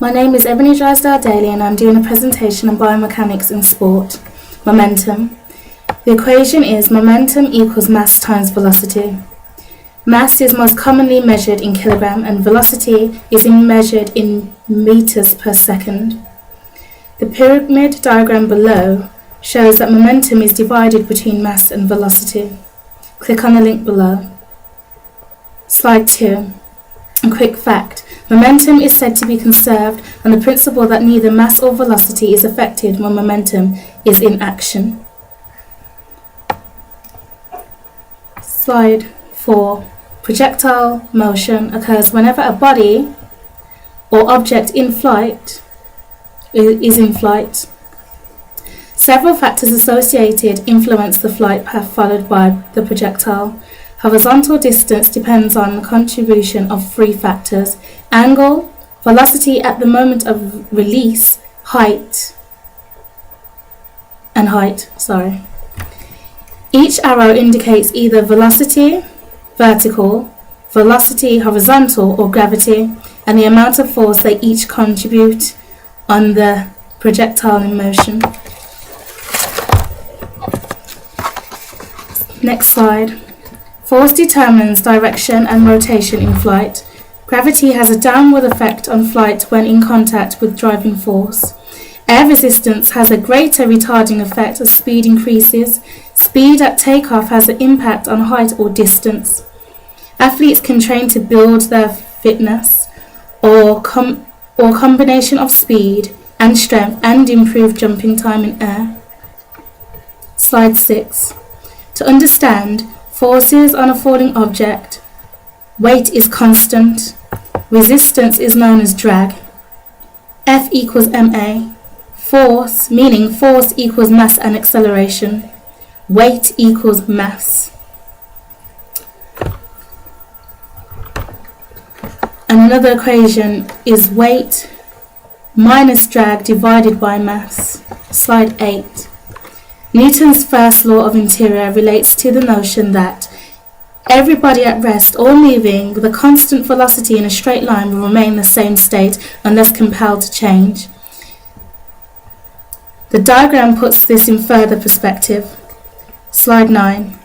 My name is Ebony Drysdale Daly and I'm doing a presentation on biomechanics in sport. Momentum. The equation is momentum equals mass times velocity. Mass is most commonly measured in kilogram and velocity is measured in meters per second. The pyramid diagram below shows that momentum is divided between mass and velocity. Click on the link below. Slide 2. A quick fact. Momentum is said to be conserved on the principle that neither mass or velocity is affected when momentum is in action. Slide 4. Projectile motion occurs whenever a body or object in flight is in flight. Several factors associated influence the flight path followed by the projectile. Horizontal distance depends on the contribution of three factors: angle, velocity at the moment of release, height. Each arrow indicates either velocity, vertical, velocity, horizontal, or gravity, and the amount of force they each contribute on the projectile in motion. Next slide. Force determines direction and rotation in flight. Gravity has a downward effect on flight when in contact with driving force. Air resistance has a greater retarding effect as speed increases. Speed at takeoff has an impact on height or distance. Athletes can train to build their fitness or combination of speed and strength and improve jumping time in air. Slide 6. To understand forces on a falling object, weight is constant, resistance is known as drag, F equals ma, force, meaning force equals mass and acceleration, weight equals mass. And another equation is weight minus drag divided by mass. Slide 8. Newton's first law of interior relates to the notion that every body at rest or moving with a constant velocity in a straight line will remain in the same state unless compelled to change. The diagram puts this in further perspective. Slide 9.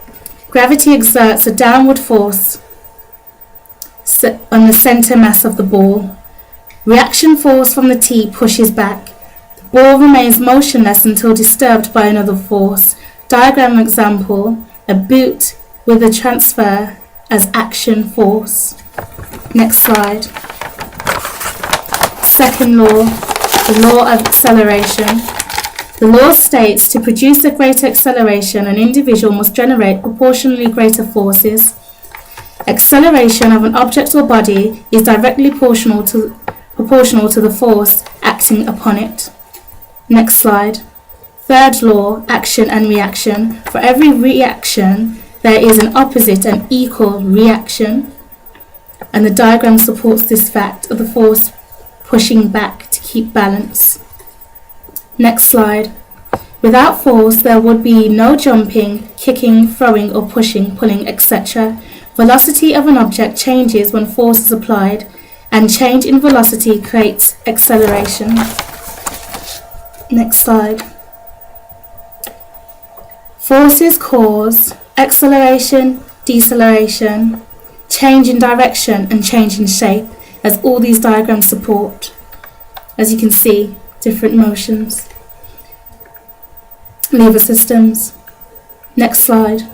Gravity exerts a downward force on the center mass of the ball. Reaction force from the tee pushes back. Ball remains motionless until disturbed by another force. Diagram example, a boot with a transfer as action force. Next slide. Second law, the law of acceleration. The law states to produce a greater acceleration, an individual must generate proportionally greater forces. Acceleration of an object or body is directly proportional to the force acting upon it. Next slide. Third law, action and reaction. For every reaction, there is an opposite and equal reaction. And the diagram supports this fact of the force pushing back to keep balance. Next slide. Without force, there would be no jumping, kicking, throwing or pushing, pulling, etc. Velocity of an object changes when force is applied, and change in velocity creates acceleration. Next slide. Forces cause acceleration, deceleration, change in direction and change in shape, as all these diagrams support. As you can see, different motions. Lever systems. Next slide.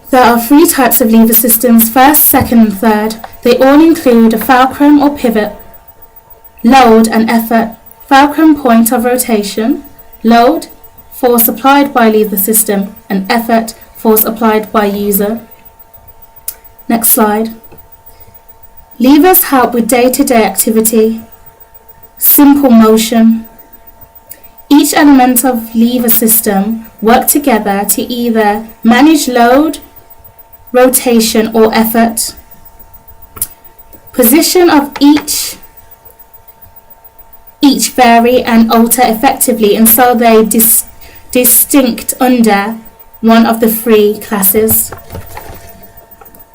There are three types of lever systems: first, second and third. They all include a fulcrum or pivot, load and effort. Fulcrum, point of rotation, load, force applied by lever system, and effort, force applied by user. Next slide. Levers help with day-to-day activity, simple motion. Each element of lever system work together to either manage load, rotation or effort. Position of each vary and alter effectively, and so they distinct under one of the three classes.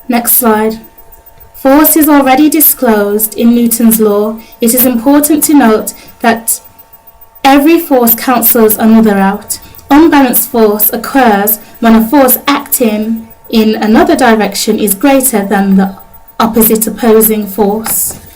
Next slide. Force is already disclosed in Newton's law. It is important to note that every force cancels another out. Unbalanced force occurs when a force acting in another direction is greater than the opposite opposing force.